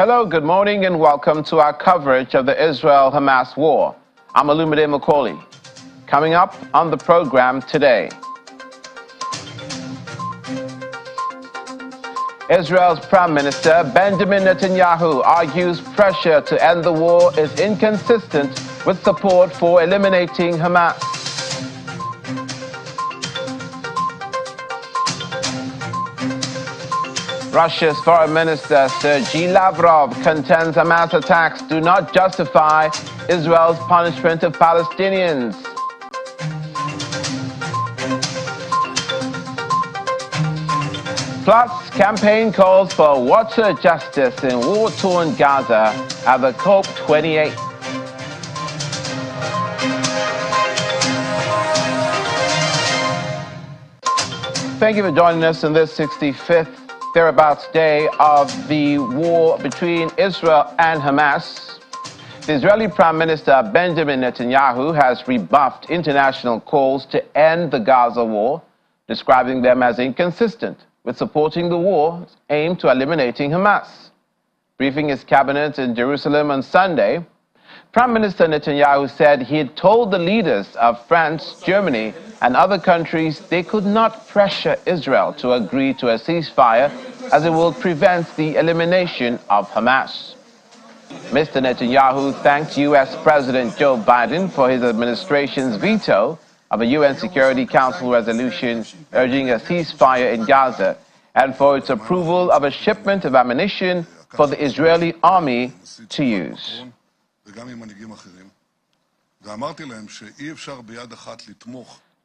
Hello, good morning, and welcome to our coverage of the Israel-Hamas war. I'm Alena Snagger. Coming up on the program today, Israel's Prime Minister Benjamin Netanyahu argues pressure to end the war is inconsistent with support for eliminating Hamas. Russia's Foreign Minister Sergey Lavrov contends Hamas attacks do not justify Israel's punishment of Palestinians. Plus, campaign calls for water justice in war-torn Gaza at the COP28. Thank you for joining us in this 65th thereabouts day of the war between Israel and Hamas. The Israeli Prime Minister Benjamin Netanyahu has rebuffed international calls to end the Gaza war, describing them as inconsistent with supporting the war aimed to eliminating Hamas. Briefing his cabinet in Jerusalem on Sunday, Prime Minister Netanyahu said he had told the leaders of France, Germany, and other countries they could not pressure Israel to agree to a ceasefire as it will prevent the elimination of Hamas. Mr. Netanyahu thanked U.S. President Joe Biden for his administration's veto of a UN Security Council resolution urging a ceasefire in Gaza and for its approval of a shipment of ammunition for the Israeli army to use.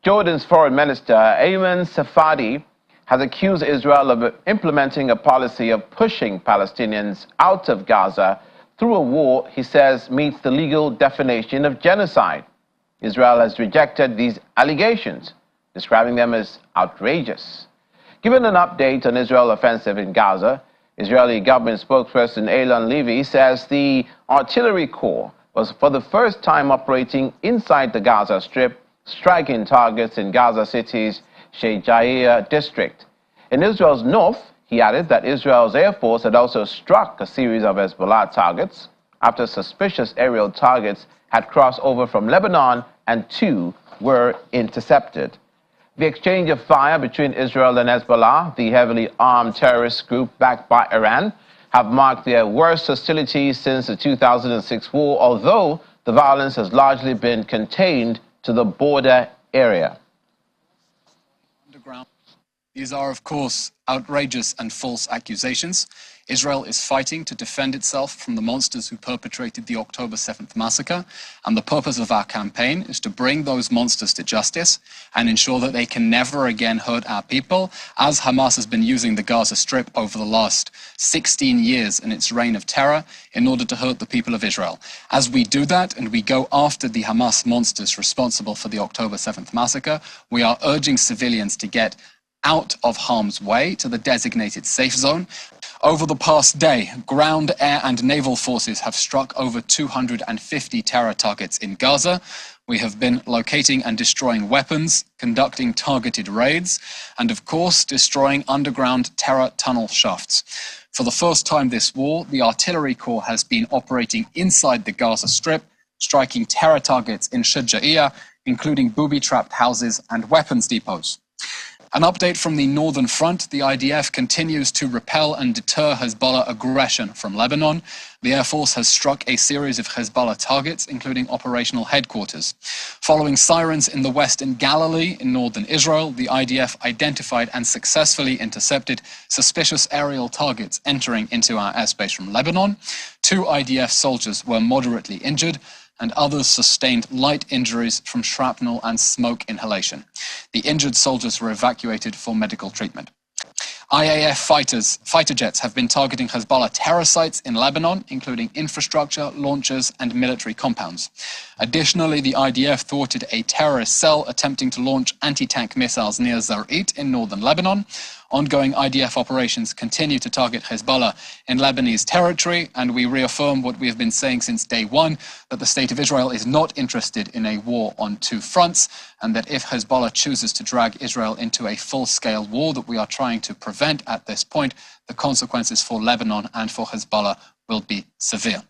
Jordan's Foreign Minister Ayman Safadi has accused Israel of implementing a policy of pushing Palestinians out of Gaza through a war he says meets the legal definition of genocide. Israel has rejected these allegations, describing them as outrageous. Given an update on Israel's offensive in Gaza, Israeli government spokesperson Alon Levy says the artillery corps was for the first time operating inside the Gaza Strip, striking targets in Gaza City's Sheikh Jarrah district. In Israel's north, he added that Israel's Air Force had also struck a series of Hezbollah targets after suspicious aerial targets had crossed over from Lebanon and 2 were intercepted. The exchange of fire between Israel and Hezbollah, the heavily armed terrorist group backed by Iran, have marked their worst hostilities since the 2006 war, although the violence has largely been contained to the border area. These are, of course, outrageous and false accusations. Israel is fighting to defend itself from the monsters who perpetrated the October 7th massacre, and the purpose of our campaign is to bring those monsters to justice and ensure that they can never again hurt our people, as Hamas has been using the Gaza Strip over the last 16 years in its reign of terror in order to hurt the people of Israel. As we do that and we go after the Hamas monsters responsible for the October 7th massacre, we are urging civilians to get out of harm's way to the designated safe zone. Over the past day, ground, air and naval forces have struck over 250 terror targets in Gaza. We have been locating and destroying weapons, conducting targeted raids, and of course, destroying underground terror tunnel shafts. For the first time this war, the artillery corps has been operating inside the Gaza Strip, striking terror targets in Sheikh Jarrah, including booby-trapped houses and weapons depots. An update from the northern front, the IDF continues to repel and deter Hezbollah aggression from Lebanon. The Air Force has struck a series of Hezbollah targets, including operational headquarters. Following sirens in the western Galilee in northern Israel, the IDF identified and successfully intercepted suspicious aerial targets entering into our airspace from Lebanon. 2 IDF soldiers were moderately injured, and others sustained light injuries from shrapnel and smoke inhalation. The injured soldiers were evacuated for medical treatment. IAF fighter jets have been targeting Hezbollah terror sites in Lebanon, including infrastructure, launchers, and military compounds. Additionally, the IDF thwarted a terrorist cell attempting to launch anti-tank missiles near Zarit in northern Lebanon. Ongoing IDF operations continue to target Hezbollah in Lebanese territory, and we reaffirm what we have been saying since day one, that the State of Israel is not interested in a war on two fronts, and that if Hezbollah chooses to drag Israel into a full-scale war that we are trying to prevent at this point, the consequences for Lebanon and for Hezbollah will be severe.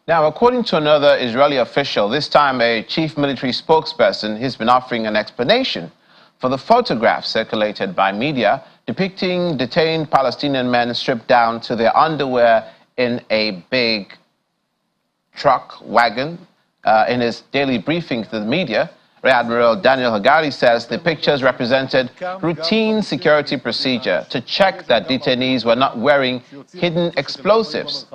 Now, according to another Israeli official, this time a chief military spokesperson, he's been offering an explanation for the photographs circulated by media depicting detained Palestinian men stripped down to their underwear in a big truck wagon. In his daily briefing to the media, Rear Admiral Daniel Hagari says the pictures represented routine security procedure to check that detainees were not wearing hidden explosives.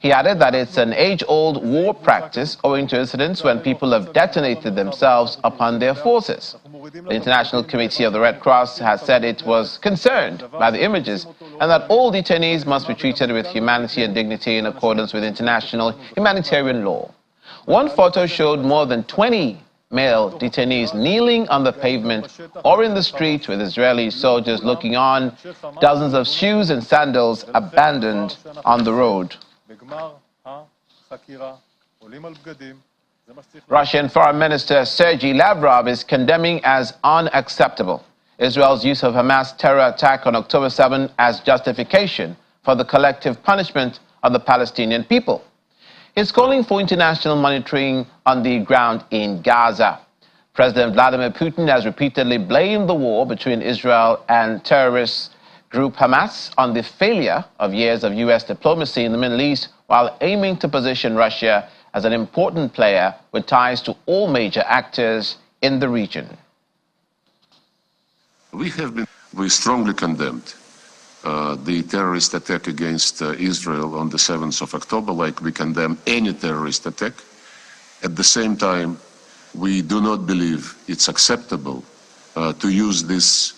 He added that it's an age-old war practice owing to incidents when people have detonated themselves upon their forces. The International Committee of the Red Cross has said it was concerned by the images and that all detainees must be treated with humanity and dignity in accordance with international humanitarian law. One photo showed more than 20 male detainees kneeling on the pavement or in the street with Israeli soldiers looking on, dozens of shoes and sandals abandoned on the road. Russian Foreign Minister Sergey Lavrov is condemning as unacceptable Israel's use of Hamas terror attack on October 7 as justification for the collective punishment of the Palestinian people. He's calling for international monitoring on the ground in Gaza. President Vladimir Putin has repeatedly blamed the war between Israel and terrorist group Hamas on the failure of years of U.S. diplomacy in the Middle East, while aiming to position Russia as an important player with ties to all major actors in the region. We strongly condemned the terrorist attack against Israel on the 7th of October, like we condemn any terrorist attack. At the same time, we do not believe it's acceptable to use this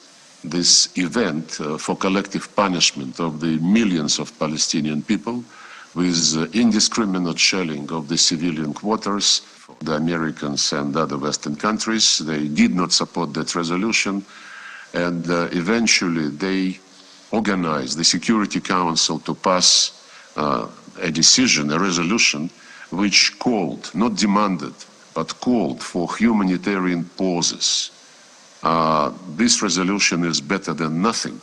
event for collective punishment of the millions of Palestinian people with indiscriminate shelling of the civilian quarters. The Americans and other Western countries, they did not support that resolution, and eventually they organized the Security Council to pass a decision, a resolution, which called, not demanded, but called for humanitarian pauses. This resolution is better than nothing.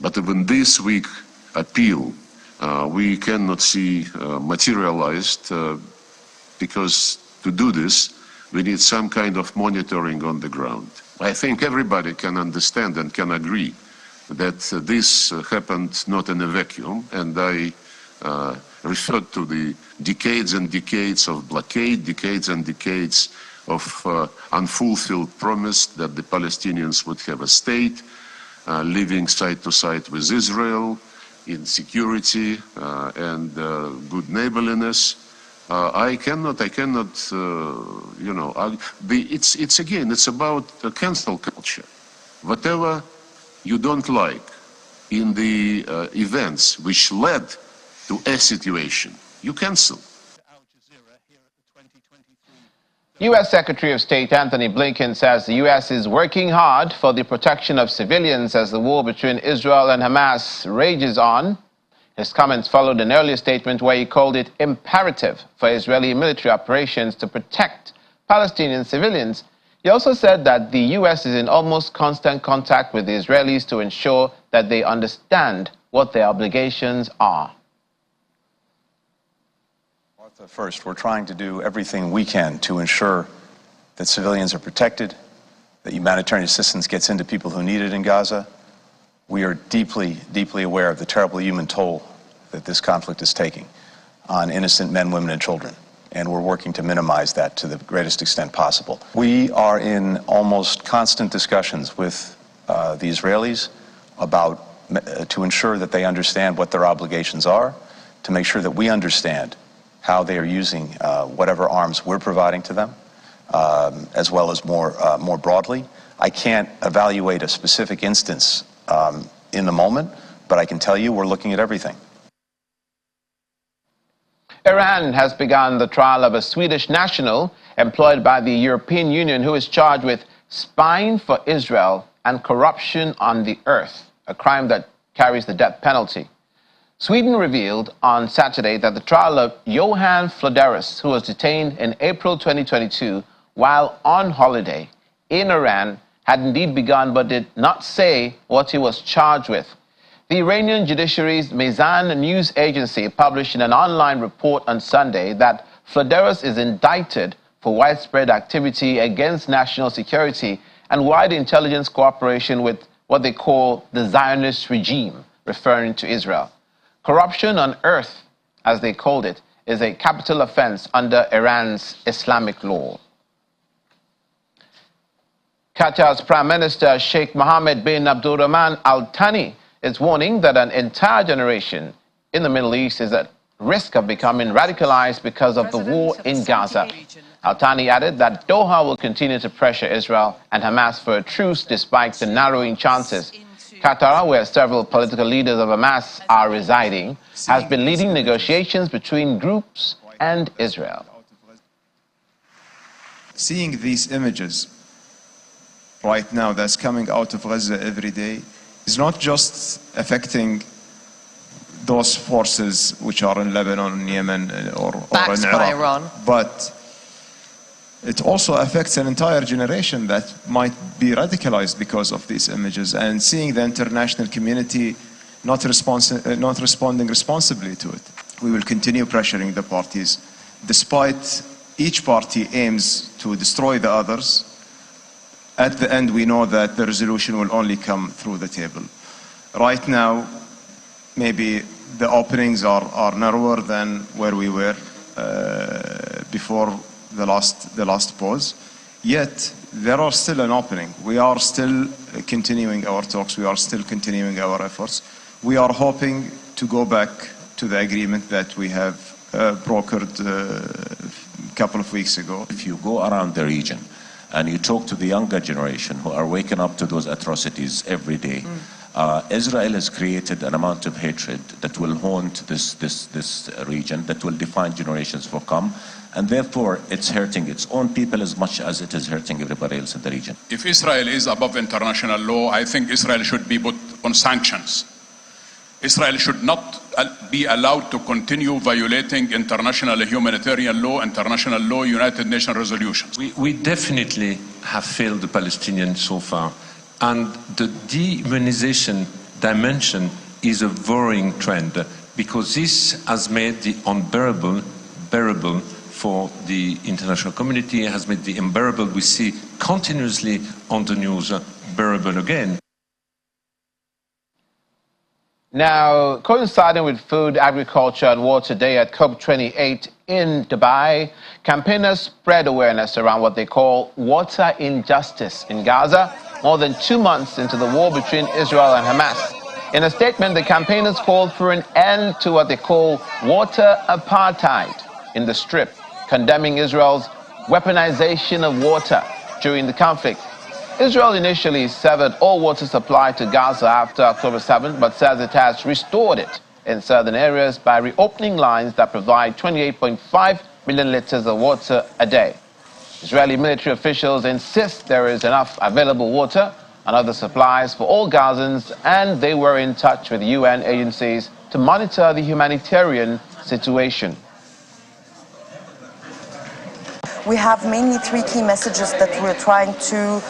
But even this weak appeal, we cannot see materialized because to do this, we need some kind of monitoring on the ground. I think everybody can understand and can agree that this happened not in a vacuum, and I referred to the decades and decades of blockade, decades and decades of unfulfilled promise that the Palestinians would have a state, living side to side with Israel in security and good neighborliness. I cannot, you know, it's about cancel culture. Whatever you don't like in the events which led to a situation, you cancel. U.S. Secretary of State Anthony Blinken says the U.S. is working hard for the protection of civilians as the war between Israel and Hamas rages on. His comments followed an earlier statement where he called it imperative for Israeli military operations to protect Palestinian civilians. He also said that the U.S. is in almost constant contact with the Israelis to ensure that they understand what their obligations are. First, we're trying to do everything we can to ensure that civilians are protected, that humanitarian assistance gets into people who need it in Gaza. We are deeply, deeply aware of the terrible human toll that this conflict is taking on innocent men, women, and children, and we're working to minimize that to the greatest extent possible. We are in almost constant discussions with the Israelis about to ensure that they understand what their obligations are, to make sure that we understand how they are using whatever arms we're providing to them, as well as more broadly. I can't evaluate a specific instance in the moment, but I can tell you we're looking at everything. Iran has begun the trial of a Swedish national employed by the European Union who is charged with spying for Israel and corruption on the earth, a crime that carries the death penalty. Sweden revealed on Saturday that the trial of Johan Floderus, who was detained in April 2022 while on holiday in Iran, had indeed begun but did not say what he was charged with. The Iranian judiciary's Mezan news agency published in an online report on Sunday that Floderus is indicted for widespread activity against national security and wide intelligence cooperation with what they call the Zionist regime, referring to Israel. Corruption on earth, as they called it, is a capital offense under Iran's Islamic law. Qatar's Prime Minister Sheikh Mohammed bin Abdulrahman Al Thani is warning that an entire generation in the Middle East is at risk of becoming radicalized because of the war in Gaza. Al Thani added that Doha will continue to pressure Israel and Hamas for a truce despite the narrowing chances. Qatar, where several political leaders of Hamas are residing, has been leading negotiations between groups and Israel. Seeing these images right now that's coming out of Gaza every day is not just affecting those forces which are in Lebanon, Yemen, or in Iraq, but it also affects an entire generation that might be radicalized because of these images, and seeing the international community not responding responsibly to it. We will continue pressuring the parties, despite each party aims to destroy the others. At the end, we know that the resolution will only come through the table. Right now, maybe the openings are narrower than where we were before the last pause. Yet, there are still an opening. We are still continuing our talks. We are still continuing our efforts. We are hoping to go back to the agreement that we have brokered a couple of weeks ago. If you go around the region and you talk to the younger generation who are waking up to those atrocities every day, Israel has created an amount of hatred that will haunt this region, that will define generations to come, and therefore it's hurting its own people as much as it is hurting everybody else in the region. If Israel is above international law, I think Israel should be put on sanctions. Israel should not be allowed to continue violating international humanitarian law, international law, United Nations resolutions. We definitely have failed the Palestinians so far, and the dehumanization dimension is a worrying trend, because this has made the unbearable bearable for the international community, has made the unbearable we see continuously on the news bearable again. Now, coinciding with Food, Agriculture and Water Day at COP28 in Dubai, campaigners spread awareness around what they call water injustice in Gaza, more than 2 months into the war between Israel and Hamas. In a statement, the campaigners called for an end to what they call water apartheid in the Strip, condemning Israel's weaponization of water during the conflict. Israel initially severed all water supply to Gaza after October 7th, but says it has restored it in southern areas by reopening lines that provide 28.5 million liters of water a day. Israeli military officials insist there is enough available water and other supplies for all Gazans, and they were in touch with UN agencies to monitor the humanitarian situation. We have mainly 3 key messages that we're trying to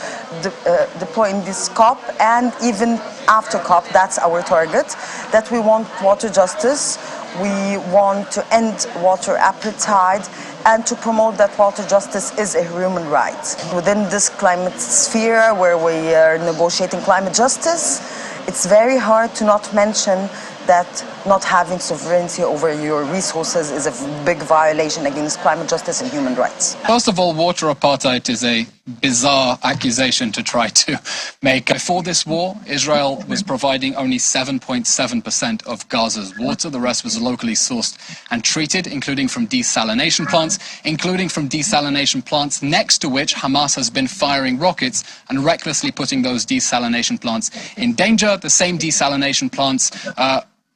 deploy in this COP, and even after COP, that's our target, that we want water justice, we want to end water apartheid, and to promote that water justice is a human right. Within this climate sphere where we are negotiating climate justice, it's very hard to not mention that not having sovereignty over your resources is a big violation against climate justice and human rights. First of all, water apartheid is a bizarre accusation to try to make. Before this war, Israel was providing only 7.7% of Gaza's water. The rest was locally sourced and treated, including from desalination plants, next to which Hamas has been firing rockets and recklessly putting those desalination plants in danger. The same desalination plants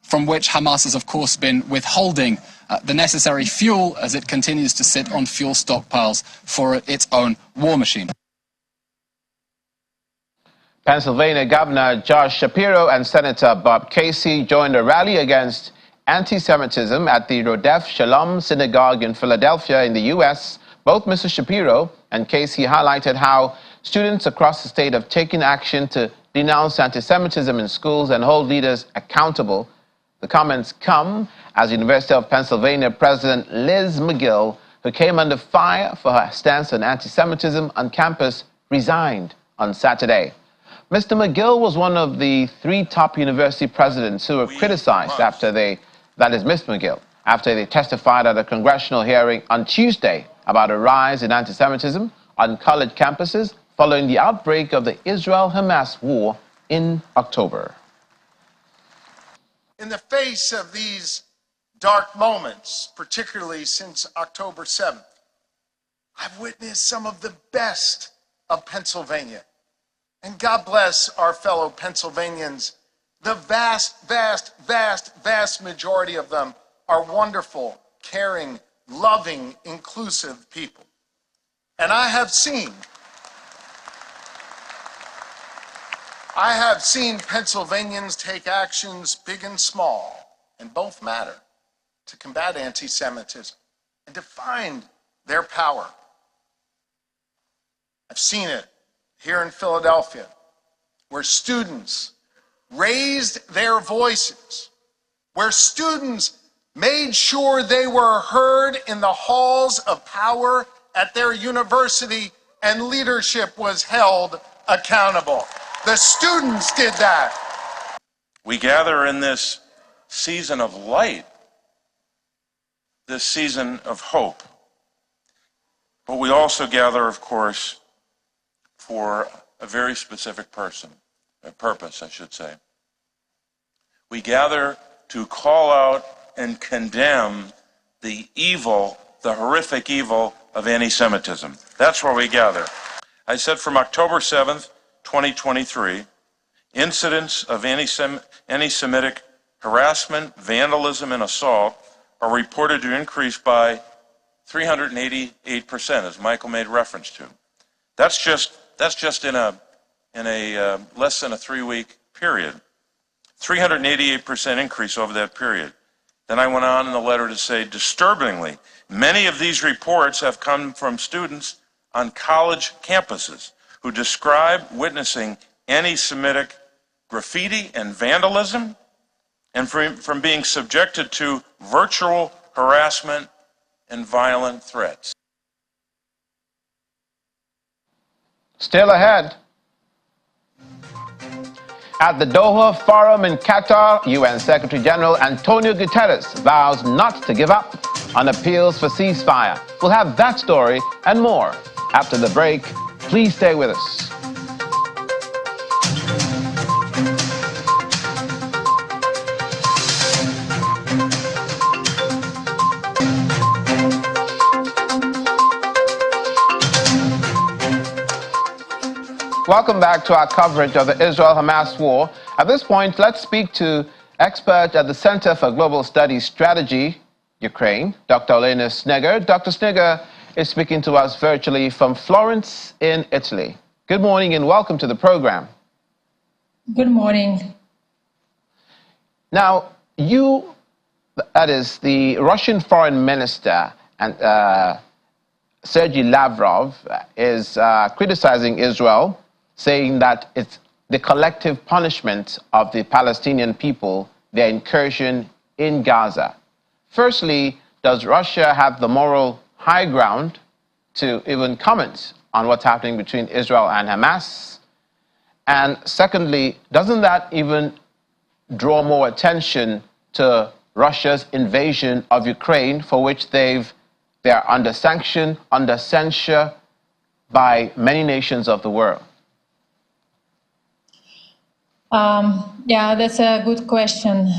from which Hamas has, of course, been withholding the necessary fuel as it continues to sit on fuel stockpiles for its own war machine. Pennsylvania Governor Josh Shapiro and Senator Bob Casey joined a rally against anti-Semitism at the Rodef Shalom Synagogue in Philadelphia in the U.S. Both Mr. Shapiro and Casey highlighted how students across the state have taken action to denounce anti-Semitism in schools and hold leaders accountable. The comments come as University of Pennsylvania President Liz McGill, who came under fire for her stance on anti-Semitism on campus, resigned on Saturday. Mr. McGill was one of the 3 top university presidents who were criticized after they testified at a congressional hearing on Tuesday about a rise in anti-Semitism on college campuses following the outbreak of the Israel-Hamas war in October. In the face of these dark moments, particularly since October 7th, I've witnessed some of the best of Pennsylvania. And God bless our fellow Pennsylvanians. The vast, vast, vast, vast majority of them are wonderful, caring, loving, inclusive people. And I have seen Pennsylvanians take actions big and small, and both matter, to combat anti-Semitism and to find their power. I've seen it here in Philadelphia, where students raised their voices, where students made sure they were heard in the halls of power at their university, and leadership was held accountable. The students did that. We gather in this season of light, this season of hope. But we also gather, of course, for a very specific purpose, I should say. We gather to call out and condemn the evil, the horrific evil of anti-Semitism. That's where we gather. I said from October 7th, 2023, incidents of anti-Semitic harassment, vandalism, and assault are reported to increase by 388%, as Michael made reference to. That's just in a less than a 3-week period. 388% increase over that period. Then I went on in the letter to say, disturbingly, many of these reports have come from students on college campuses who describe witnessing anti-Semitic graffiti and vandalism, and from being subjected to virtual harassment and violent threats. Still ahead. At the Doha Forum in Qatar, UN Secretary General Antonio Guterres vows not to give up on appeals for ceasefire. We'll have that story and more after the break. Please stay with us. Welcome back to our coverage of the Israel-Hamas war. At this point, let's speak to expert at the Center for Global Studies Strategy, Ukraine, Dr. Alena Snagger. Dr. Snagger is speaking to us virtually from Florence in Italy. Good morning and welcome to the program. Good morning. Now, that is the Russian Foreign Minister, and Sergey Lavrov is criticizing Israel, saying that it's the collective punishment of the Palestinian people, their incursion in Gaza. Firstly, does Russia have the moral high ground to even comment on what's happening between Israel and Hamas? And secondly, doesn't that even draw more attention to Russia's invasion of Ukraine, for which they're under sanction, under censure by many nations of the world? Yeah, that's a good question.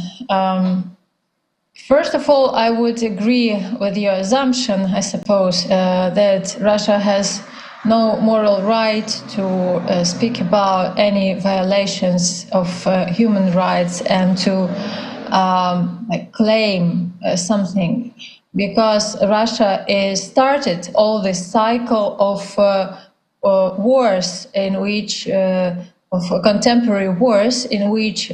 First of all, I would agree with your assumption, I suppose, that Russia has no moral right to speak about any violations of human rights and to claim something, because Russia started all this cycle of wars in which contemporary wars in which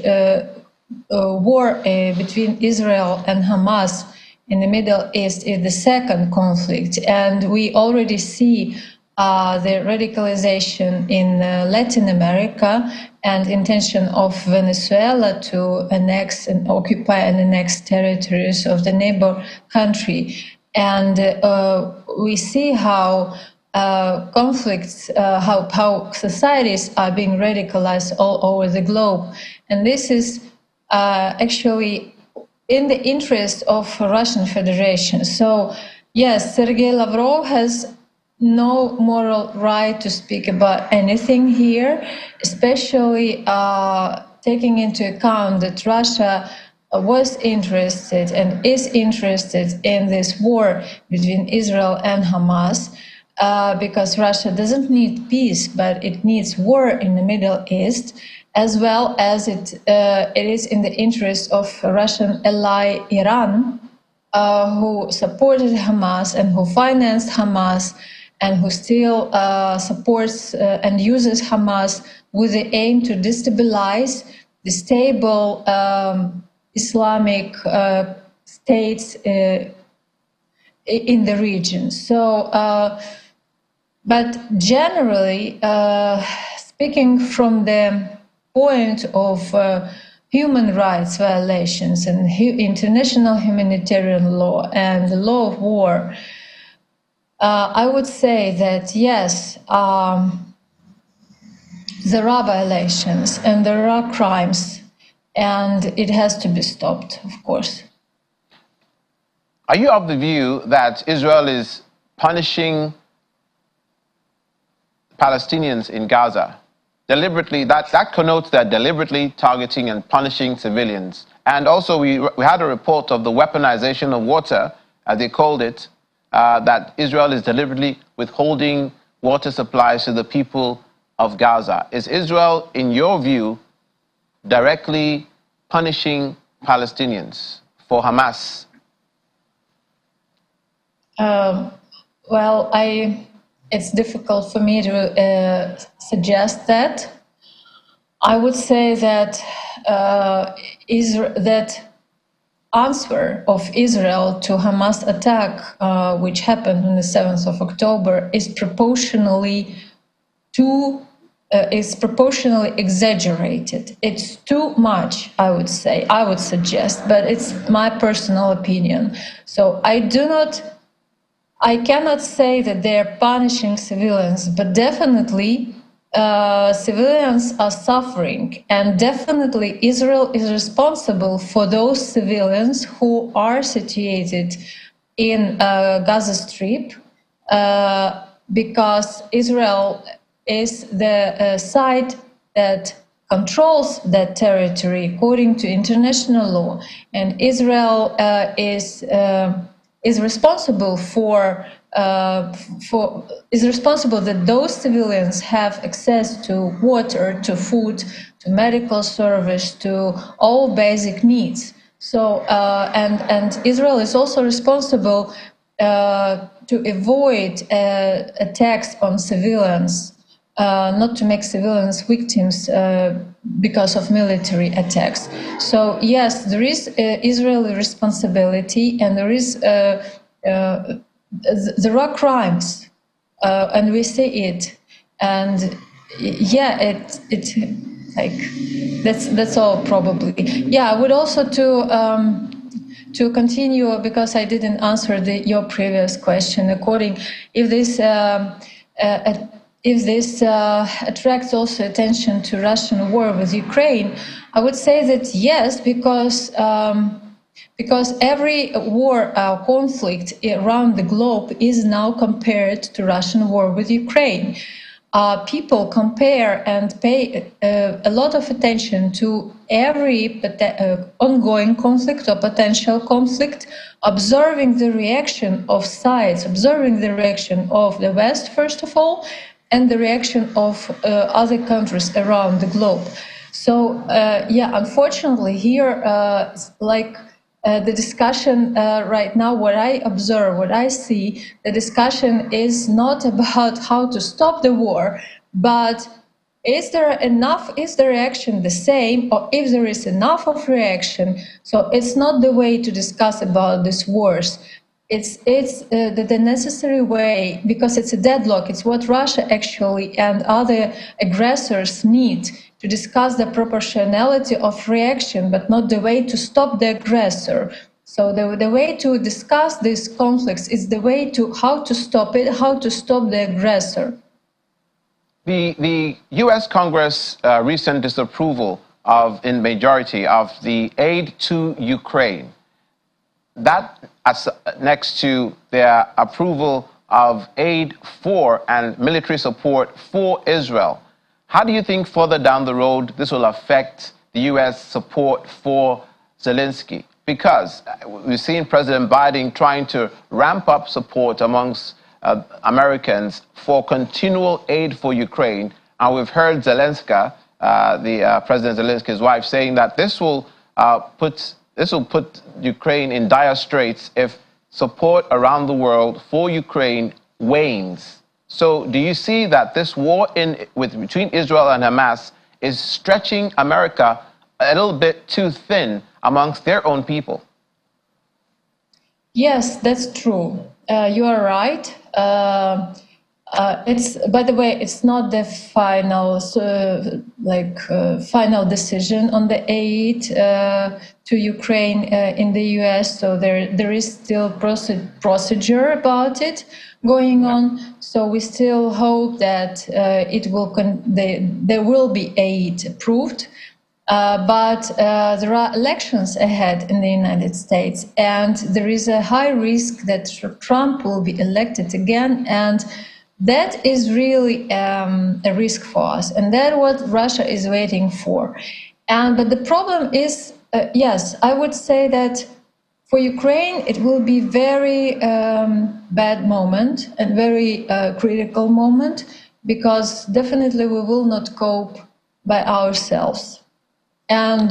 war between Israel and Hamas in the Middle East is the second conflict, and we already see the radicalization in Latin America and intention of Venezuela to annex and occupy and annex territories of the neighbor country. And we see how conflicts, how societies are being radicalized all over the globe. And this is actually in the interest of Russian Federation. So yes, Sergey Lavrov has no moral right to speak about anything here, especially taking into account that Russia was interested and is interested in this war between Israel and Hamas, because Russia doesn't need peace, but it needs war in the Middle East, as well as it is in the interest of Russian ally Iran, who supported Hamas and who financed Hamas, and who still supports and uses Hamas with the aim to destabilize the stable Islamic states in the region. So, but generally, speaking from the point of human rights violations and international humanitarian law and the law of war, I would say that yes, there are violations and there are crimes, and it has to be stopped, of course. Are you of the view that Israel is punishing Palestinians in Gaza deliberately? That connotes that deliberately targeting and punishing civilians. And also we had a report of the weaponization of water, as they called it, that Israel is deliberately withholding water supplies to the people of Gaza. Is Israel, in your view, directly punishing Palestinians for Hamas? Well, it's difficult for me to suggest that. I would say that that answer of Israel to Hamas attack, which happened on the 7th of October, is proportionally exaggerated. It's too much, I would say, I would suggest, but it's my personal opinion. So I cannot say that they're punishing civilians, but definitely civilians are suffering, and definitely Israel is responsible for those civilians who are situated in Gaza Strip, because Israel is the side that controls that territory according to international law, and Israel is responsible that those civilians have access to water, to food, to medical service, to all basic needs. So and Israel is also responsible to avoid attacks on civilians, not to make civilians victims because of military attacks. So yes, there is Israeli responsibility, and there are crimes, and we see it, and yeah, it like that's all probably. Yeah, I would also to continue, because I didn't answer your previous question. If this attracts also attention to Russian war with Ukraine, I would say that yes, because every war conflict around the globe is now compared to Russian war with Ukraine. People compare and pay a lot of attention to every ongoing conflict or potential conflict, observing the reaction of sides, observing the reaction of the West, first of all, and the reaction of other countries around the globe. So, yeah, unfortunately here, the discussion right now, what I observe, what I see, the discussion is not about how to stop the war, but is there enough? Is the reaction the same? Or if there is enough of reaction? So it's not the way to discuss about these wars. It's the necessary way, because it's a deadlock. It's what Russia actually and other aggressors need to discuss the proportionality of reaction, but not the way to stop the aggressor. So the way to discuss these conflicts is the way to how to stop it, how to stop the aggressor. The U.S. Congress recent disapproval in majority of the aid to Ukraine, that next to their approval of aid for and military support for Israel, how do you think further down the road this will affect the U.S. support for Zelensky? Because we've seen President Biden trying to ramp up support amongst Americans for continual aid for Ukraine, and we've heard Zelenska, President Zelensky's wife, saying that this will put Ukraine in dire straits if support around the world for Ukraine wanes. So do you see that this war between Israel and Hamas is stretching America a little bit too thin amongst their own people? Yes, that's true. You are right. It's, by the way, it's not the final, final decision on the aid to Ukraine in the U.S. So there is still procedure about it going on. So we still hope that there will be aid approved. But there are elections ahead in the United States, and there is a high risk that Trump will be elected again, and that is really a risk for us, and that's what Russia is waiting for. But the problem is, yes, I would say that for Ukraine it will be very bad moment and very critical moment, because definitely we will not cope by ourselves. And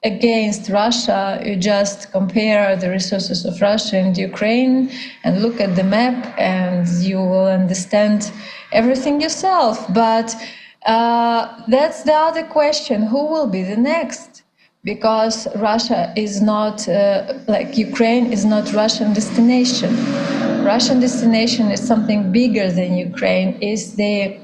against Russia, you just compare the resources of Russia and Ukraine and look at the map and you will understand everything yourself. But that's the other question, who will be the next? Because Russia is not, Ukraine is not Russian destination. Russian destination is something bigger than Ukraine, is the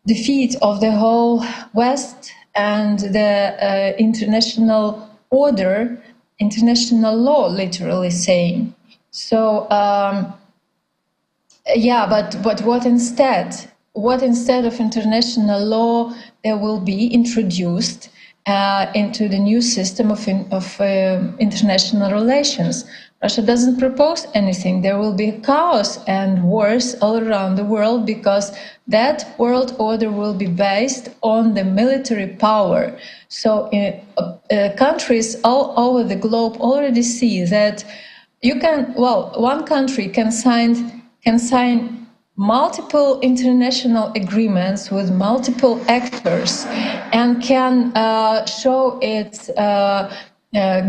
defeat of the whole West and the international order, international law, literally saying. So, but what instead? What instead of international law there will be introduced into the new system of international relations? Russia doesn't propose anything. There will be chaos and wars all around the world, because that world order will be based on the military power. So countries all over the globe already see that one country can sign multiple international agreements with multiple actors and can show its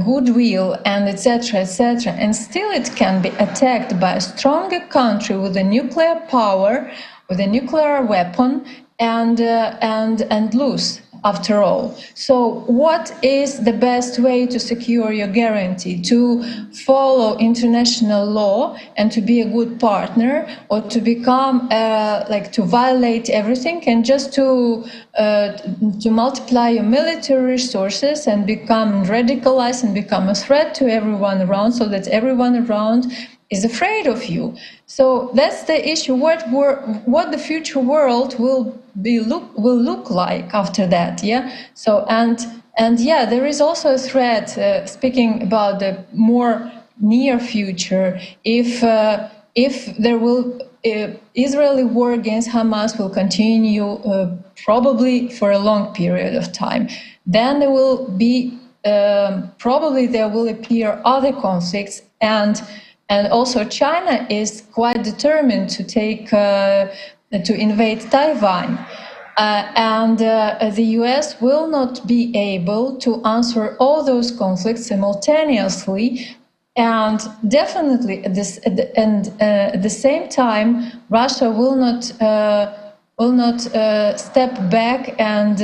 goodwill and etc., and still it can be attacked by a stronger country with a nuclear power, with a nuclear weapon, and lose after all. So what is the best way to secure your guarantee? To follow international law and to be a good partner, or to become to violate everything and just to multiply your military resources and become radicalized and become a threat to everyone around, so that everyone around is afraid of you. So that's the issue. What the future world will look like after that? Yeah. So and yeah, there is also a threat. Speaking about the more near future, if there will Israeli war against Hamas will continue probably for a long period of time, then there will be probably there will appear other conflicts, and also China is quite determined to to invade Taiwan. And the US will not be able to answer all those conflicts simultaneously. And definitely at the same time, Russia will step back and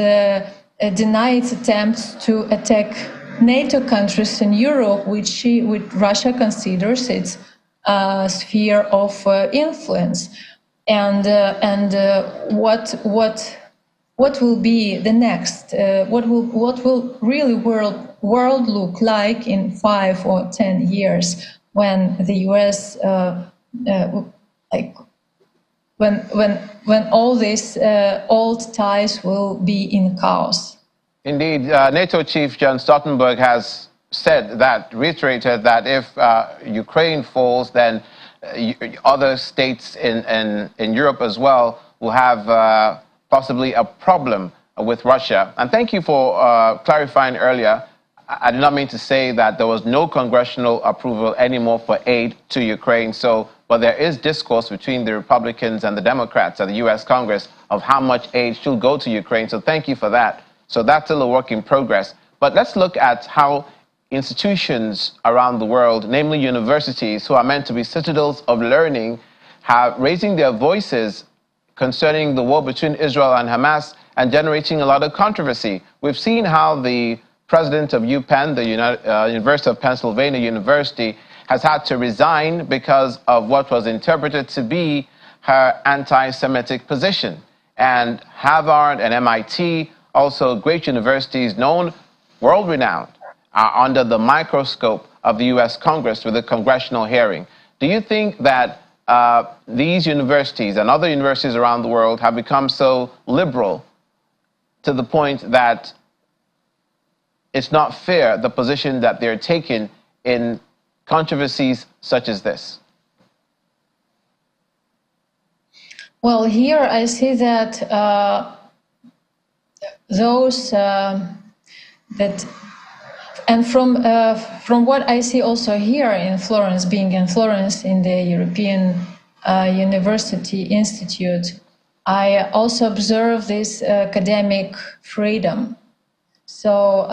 deny its attempts to attack NATO countries in Europe, which Russia considers its sphere of influence. And what will be the next? What will really world look like in 5 or 10 years when the U.S. when all these old ties will be in chaos? Indeed, NATO Chief Jens Stoltenberg has reiterated that if Ukraine falls, then other states in Europe as well will have possibly a problem with Russia. And thank you for clarifying earlier. I did not mean to say that there was no congressional approval anymore for aid to Ukraine. But there is discourse between the Republicans and the Democrats at the U.S. Congress of how much aid should go to Ukraine. So thank you for that. So that's still a work in progress. But let's look at how institutions around the world, namely universities, who are meant to be citadels of learning, have raising their voices concerning the war between Israel and Hamas and generating a lot of controversy. We've seen how the president of UPenn, the University of Pennsylvania University, has had to resign because of what was interpreted to be her anti-Semitic position. And Harvard and MIT, also great universities known, world-renowned, are under the microscope of the U.S. Congress with a congressional hearing. Do you think that these universities and other universities around the world have become so liberal to the point that it's not fair, the position that they're taking in controversies such as this? Well, here I see that and from what I see also here in Florence, being in Florence in the European University Institute, I also observe this academic freedom. So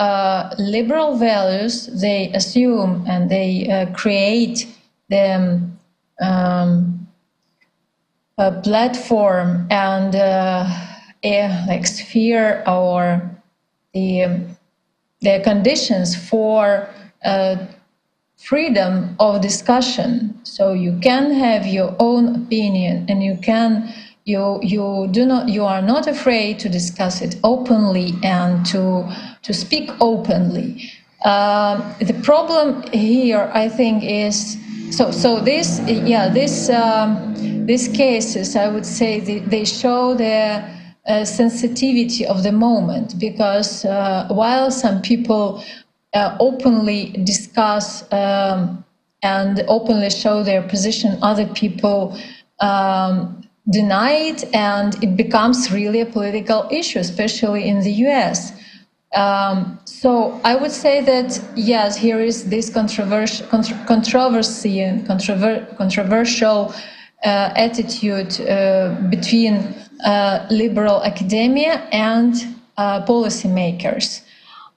liberal values, they assume and they create the a platform and like sphere or the conditions for freedom of discussion. So you can have your own opinion, and you are not afraid to discuss it openly and to speak openly. The problem here, I think, is these cases, I would say, they show the sensitivity of the moment, because while some people openly discuss and openly show their position, other people deny it, and it becomes really a political issue, especially in the US. So I would say that, yes, here is this controversy and controversial attitude between liberal academia and policymakers.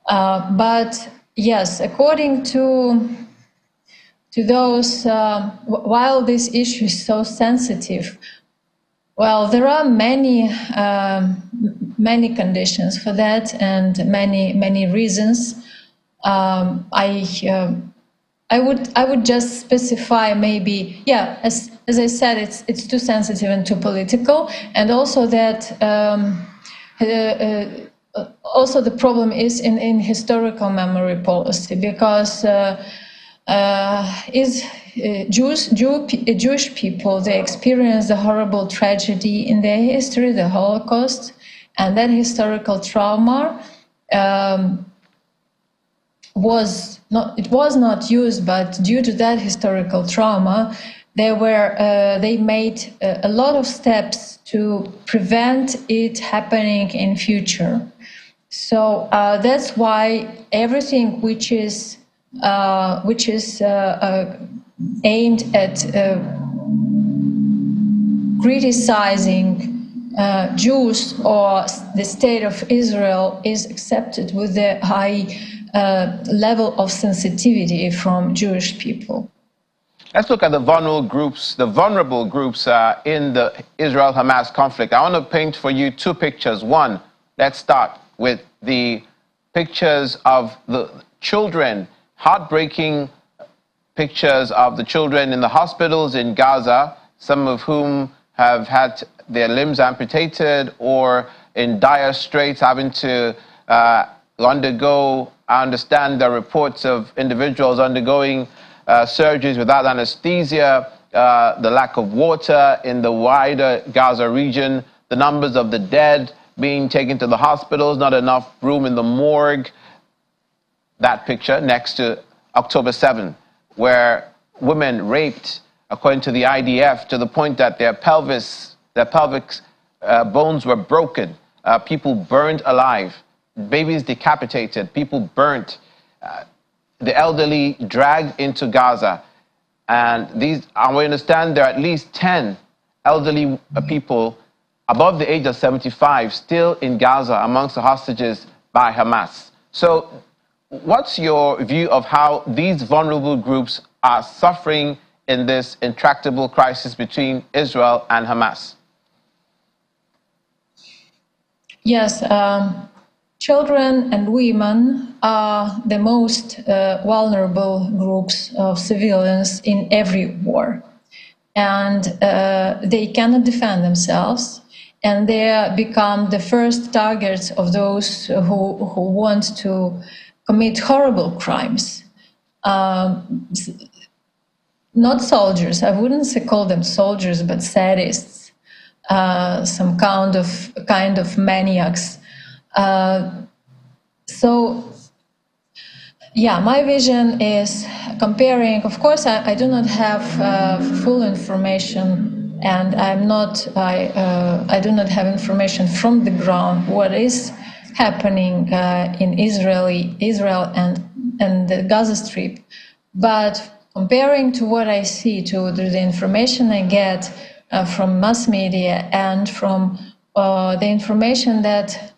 But yes, according to those, while this issue is so sensitive, well, there are many conditions for that, and many reasons. I would just specify maybe, as I said, it's too sensitive and too political, and also that also the problem is in historical memory policy, because Jewish people, they experienced a horrible tragedy in their history, the Holocaust, and that historical trauma was not used, but due to that historical trauma, they made a lot of steps to prevent it happening in future. So that's why everything which is aimed at criticizing Jews or the state of Israel is accepted with a high level of sensitivity from Jewish people. Let's look at the vulnerable groups in the Israel-Hamas conflict. I want to paint for you two pictures. One, let's start with the pictures of the children, heartbreaking pictures of the children in the hospitals in Gaza, some of whom have had their limbs amputated or in dire straits, having to undergo, I understand there are reports of individuals undergoing surgeries without anesthesia, the lack of water in the wider Gaza region, the numbers of the dead being taken to the hospitals, not enough room in the morgue. That picture next to October 7, where women raped, according to the IDF, to the point that their pelvic bones were broken, people burned alive, babies decapitated, people burnt, the elderly dragged into Gaza. And we understand there are at least 10 elderly people above the age of 75 still in Gaza amongst the hostages by Hamas. So what's your view of how these vulnerable groups are suffering in this intractable crisis between Israel and Hamas? Yes, children and women are the most vulnerable groups of civilians in every war. And they cannot defend themselves, and they become the first targets of those who want to commit horrible crimes. Not soldiers, I wouldn't call them soldiers, but sadists, some kind of maniacs. So, yeah, my vision is comparing. Of course, I do not have full information, and I do not have information from the ground what is happening in Israel and the Gaza Strip. But comparing to what I see, to the information I get from mass media and from the information that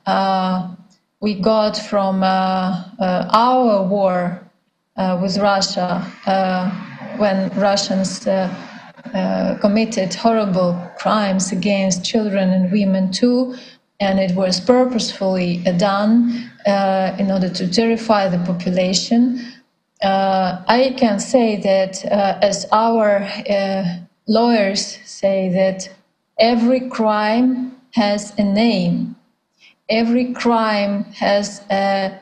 we got from our war with Russia, when Russians committed horrible crimes against children and women too, and it was purposefully done in order to terrify the population. I can say that, as our lawyers say, that every crime has a name. Every crime has a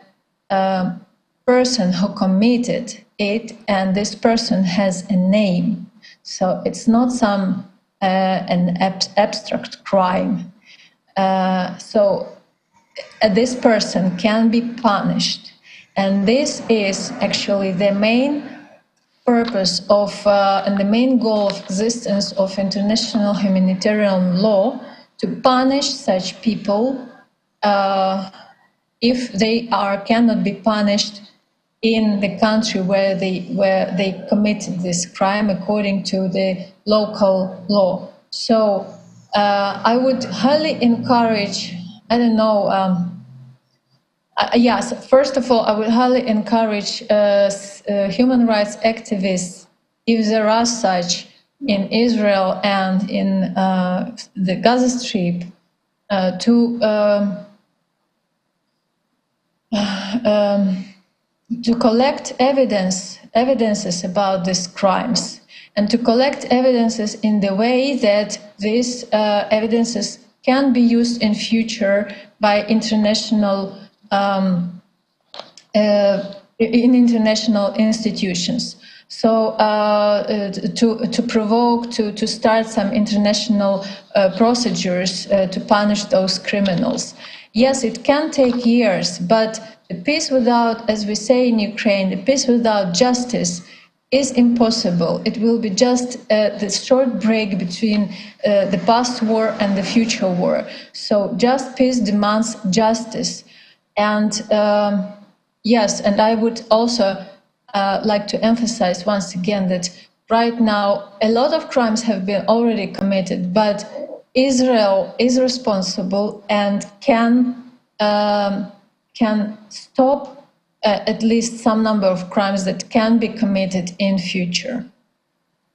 person who committed it, and this person has a name. So it's not an abstract crime. So this person can be punished. And this is actually the main purpose of and the main goal of existence of international humanitarian law, to punish such people if they cannot be punished in the country where they committed this crime according to the local law. So I would highly encourage, yes, first of all, I would highly encourage human rights activists, if there are such in Israel and in the Gaza Strip, to collect evidences about these crimes, and to collect evidences in the way that these evidences can be used in future by international in international institutions. So to provoke, to start some international procedures to punish those criminals. Yes, it can take years, but the peace without, as we say in Ukraine, the peace without justice is impossible. It will be just the short break between the past war and the future war. So just peace demands justice. And yes, and I would also like to emphasize once again that right now a lot of crimes have been already committed, but Israel is responsible and can stop at least some number of crimes that can be committed in future.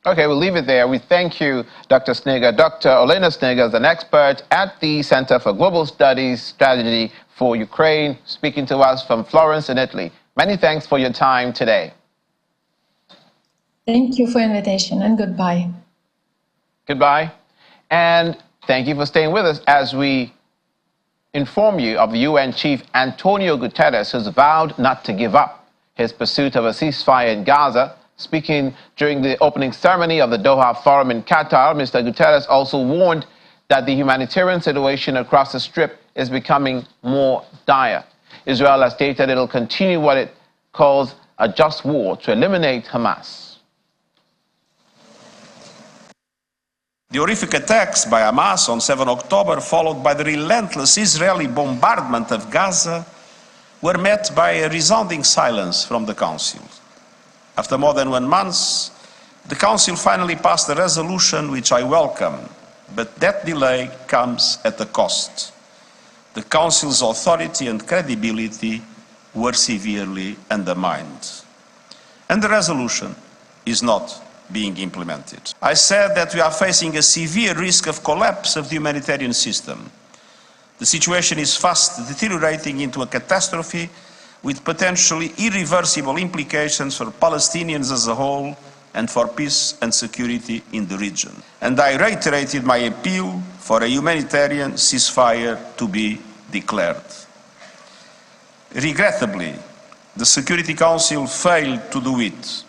Okay, we'll leave it there. We thank you, Dr. Snagger. Dr. Alena Snagger is an expert at the Center for Global Studies Strategy for Ukraine, speaking to us from Florence in Italy. Many thanks for your time today. Thank you for the invitation, and goodbye. Goodbye. And thank you for staying with us as we inform you of the UN Chief Antonio Guterres, who's vowed not to give up his pursuit of a ceasefire in Gaza. Speaking during the opening ceremony of the Doha Forum in Qatar, Mr. Guterres also warned that the humanitarian situation across the Strip is becoming more dire. Israel has stated it will continue what it calls a just war to eliminate Hamas. The horrific attacks by Hamas on 7 October, followed by the relentless Israeli bombardment of Gaza, were met by a resounding silence from the Council. After more than 1 month, the Council finally passed a resolution which I welcome, but that delay comes at a cost. The Council's authority and credibility were severely undermined. And the resolution is not being implemented. I said that we are facing a severe risk of collapse of the humanitarian system. The situation is fast deteriorating into a catastrophe with potentially irreversible implications for Palestinians as a whole and for peace and security in the region. And I reiterated my appeal for a humanitarian ceasefire to be declared. Regrettably, the Security Council failed to do it.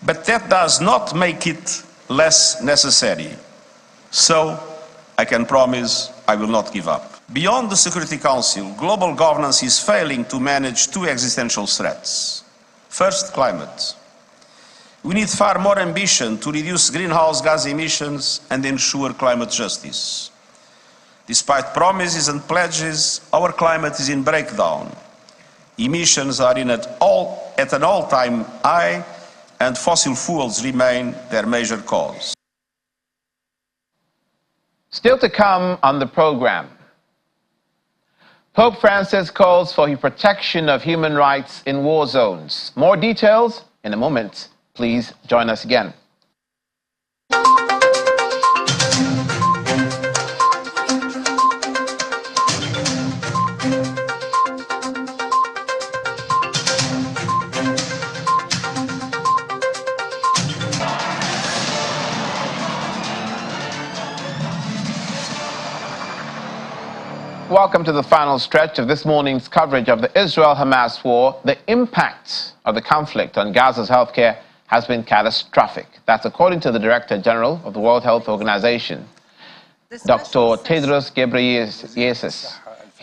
But that does not make it less necessary. So, I can promise I will not give up. Beyond the Security Council, global governance is failing to manage 2 existential threats. First, climate. We need far more ambition to reduce greenhouse gas emissions and ensure climate justice. Despite promises and pledges, our climate is in breakdown. Emissions are at an all-time high, and fossil fuels remain their major cause. Still to come on the program, Pope Francis calls for the protection of human rights in war zones. More details in a moment. Please join us again. Welcome to the final stretch of this morning's coverage of the Israel-Hamas war. The impact of the conflict on Gaza's healthcare has been catastrophic. That's according to the Director General of the World Health Organization, Dr. Tedros Ghebreyesus,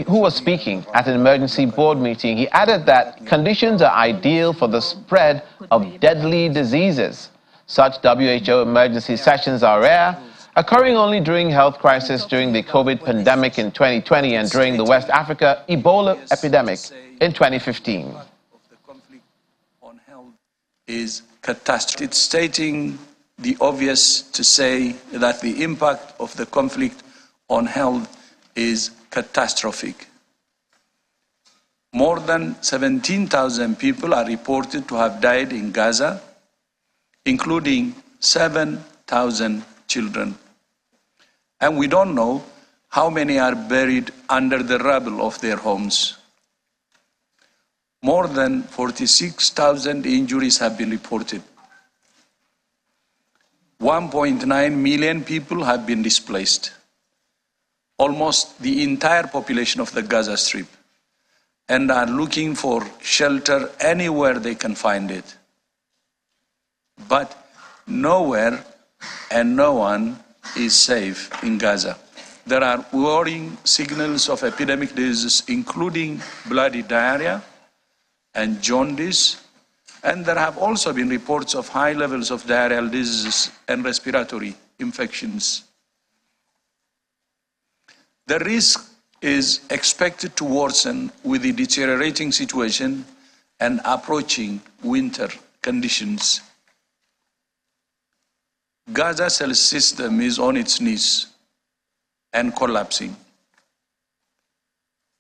who was speaking at an emergency board meeting. He added that conditions are ideal for the spread of deadly diseases. Such WHO emergency sessions are rare, occurring only during health crisis during the COVID pandemic in 2020 and during the West Africa Ebola epidemic in 2015. The conflict on health is catastrophic. It's stating the obvious to say that the impact of the conflict on health is catastrophic. More than 17,000 people are reported to have died in Gaza, including 7,000 children. And we don't know how many are buried under the rubble of their homes. More than 46,000 injuries have been reported. 1.9 million people have been displaced. Almost the entire population of the Gaza Strip, and are looking for shelter anywhere they can find it. But nowhere and no one is safe in Gaza. There are worrying signals of epidemic diseases, including bloody diarrhea and jaundice, and there have also been reports of high levels of diarrheal diseases and respiratory infections. The risk is expected to worsen with the deteriorating situation and approaching winter conditions. Gaza's health system is on its knees and collapsing.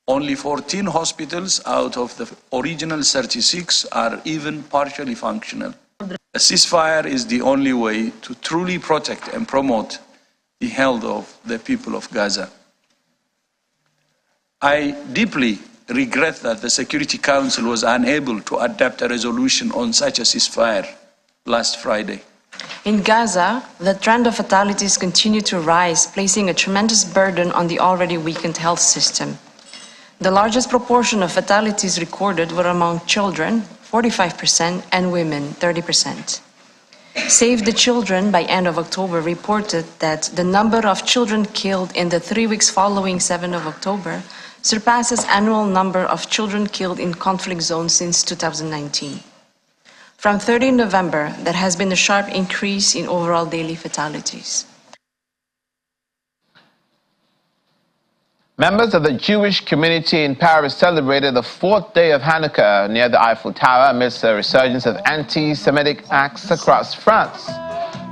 Only 14 hospitals out of the original 36 are even partially functional. A ceasefire is the only way to truly protect and promote the health of the people of Gaza. I deeply regret that the Security Council was unable to adopt a resolution on such a ceasefire last Friday. In Gaza, the trend of fatalities continue to rise, placing a tremendous burden on the already weakened health system. The largest proportion of fatalities recorded were among children, 45%, and women, 30%. Save the Children, by end of October, reported that the number of children killed in the 3 weeks following 7th of October surpasses annual number of children killed in conflict zones since 2019. From 30 November, there has been a sharp increase in overall daily fatalities. Members of the Jewish community in Paris celebrated the 4th day of Hanukkah near the Eiffel Tower amidst a resurgence of anti-Semitic acts across France.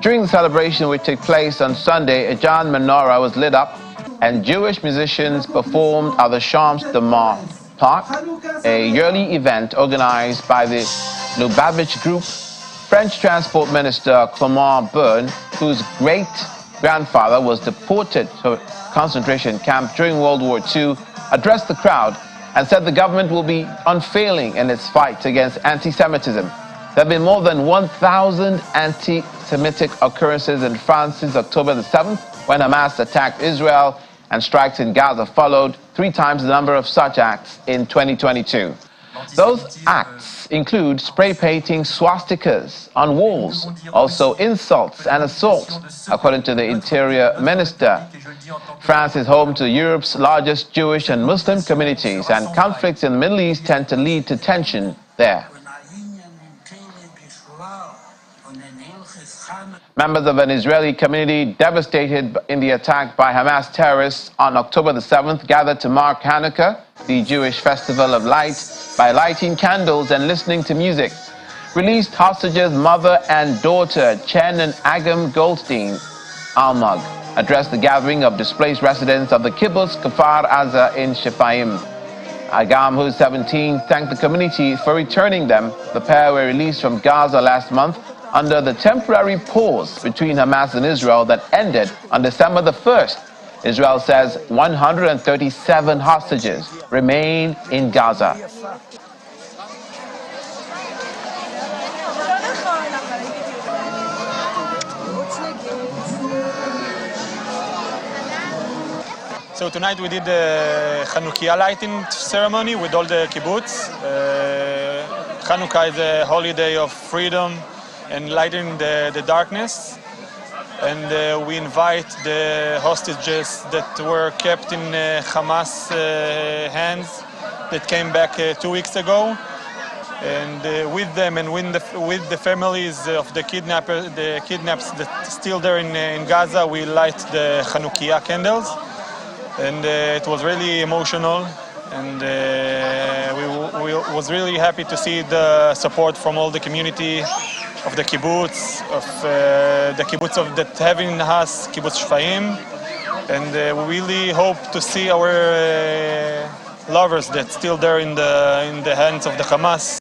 During the celebration, which took place on Sunday, a giant menorah was lit up and Jewish musicians performed at the Champs de Mars Park, a yearly event organized by the Lubavitch Group. French Transport Minister Clément Beaune, whose great-grandfather was deported to a concentration camp during World War II, addressed the crowd and said the government will be unfailing in its fight against anti-Semitism. There have been more than 1,000 anti-Semitic occurrences in France since October the 7th, when Hamas attacked Israel, and strikes in Gaza followed, 3 times the number of such acts in 2022. Those acts include spray painting swastikas on walls, also insults and assault, according to the Interior Minister. France is home to Europe's largest Jewish and Muslim communities, and conflicts in the Middle East tend to lead to tension there. Members of an Israeli community devastated in the attack by Hamas terrorists on October the 7th gathered to mark Hanukkah, the Jewish festival of light, by lighting candles and listening to music. Released hostages mother and daughter Chen and Agam Goldstein Almog addressed the gathering of displaced residents of the kibbutz Kfar Aza in Shefaim. Agam, who's 17, thanked the community for returning them. The pair were released from Gaza last month under the temporary pause between Hamas and Israel that ended on December the 1st. Israel says 137 hostages remain in Gaza. So tonight we did the Chanukiah lighting ceremony with all the kibbutz. Chanukah is a holiday of freedom and lighting the darkness. And we invite the hostages that were kept in Hamas hands that came back 2 weeks ago. And with them and with the families of the kidnapped that still there in Gaza, we light the Chanukiah candles. And it was really emotional. And we was really happy to see the support from all the community of the kibbutz, that having us, kibbutz Shfaim, and we really hope to see our lovers that's still there in the hands of the Hamas.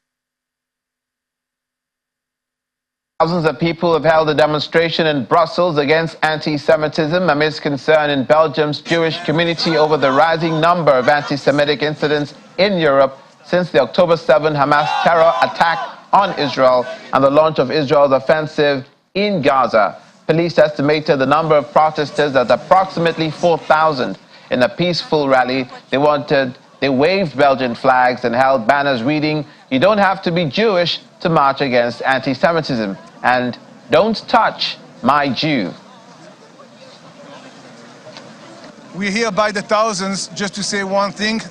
Thousands of people have held a demonstration in Brussels against anti-Semitism amidst concern in Belgium's Jewish community over the rising number of anti-Semitic incidents in Europe since the October 7 Hamas terror attack on Israel and the launch of Israel's offensive in Gaza. Police estimated the number of protesters at approximately 4,000. In a peaceful rally, they waved Belgian flags and held banners reading, "You don't have to be Jewish to march against anti-Semitism," and "Don't touch my Jew." We're here by the thousands just to say one thing.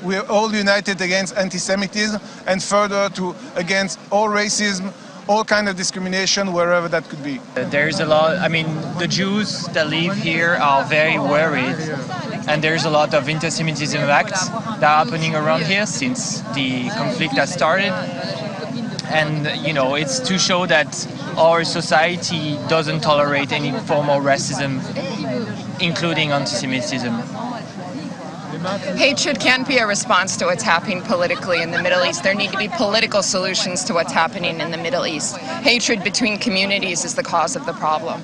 We're all united against anti-Semitism and further against all racism, all kind of discrimination, wherever that could be. There's a lot, the Jews that live here are very worried, and there's a lot of anti-Semitism acts that are happening around here since the conflict has started. And, it's to show that our society doesn't tolerate any form of racism, including anti-Semitism. Hatred can't be a response to what's happening politically in the Middle East. There need to be political solutions to what's happening in the Middle East. Hatred between communities is the cause of the problem.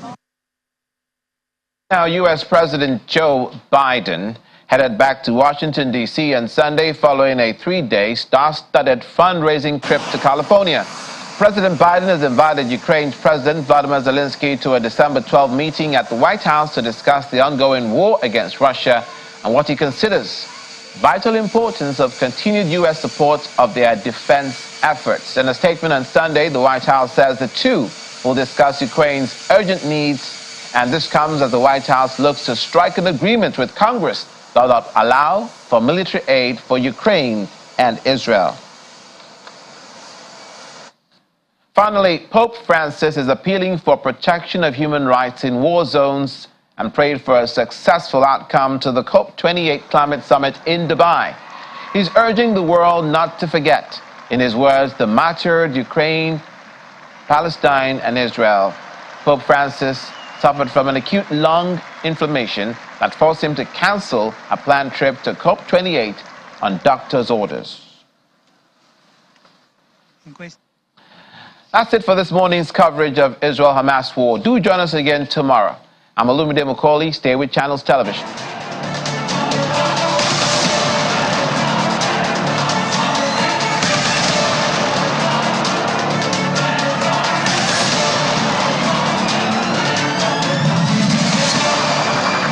Now, U.S. President Joe Biden headed back to Washington, D.C. on Sunday following a 3-day star-studded fundraising trip to California. President Biden has invited Ukraine's President Vladimir Zelensky to a December 12 meeting at the White House to discuss the ongoing war against Russia and what he considers vital importance of continued U.S. support of their defense efforts. In a statement on Sunday, the White House says the two will discuss Ukraine's urgent needs, and this comes as the White House looks to strike an agreement with Congress that will allow for military aid for Ukraine and Israel. Finally, Pope Francis is appealing for protection of human rights in war zones and prayed for a successful outcome to the COP28 climate summit in Dubai. He's urging the world not to forget, in his words, the martyred Ukraine, Palestine, and Israel. Pope Francis suffered from an acute lung inflammation that forced him to cancel a planned trip to COP28 on doctor's orders. That's it for this morning's coverage of Israel-Hamas war. Do join us again tomorrow. I'm Olumide Macaulay. Stay with Channels Television.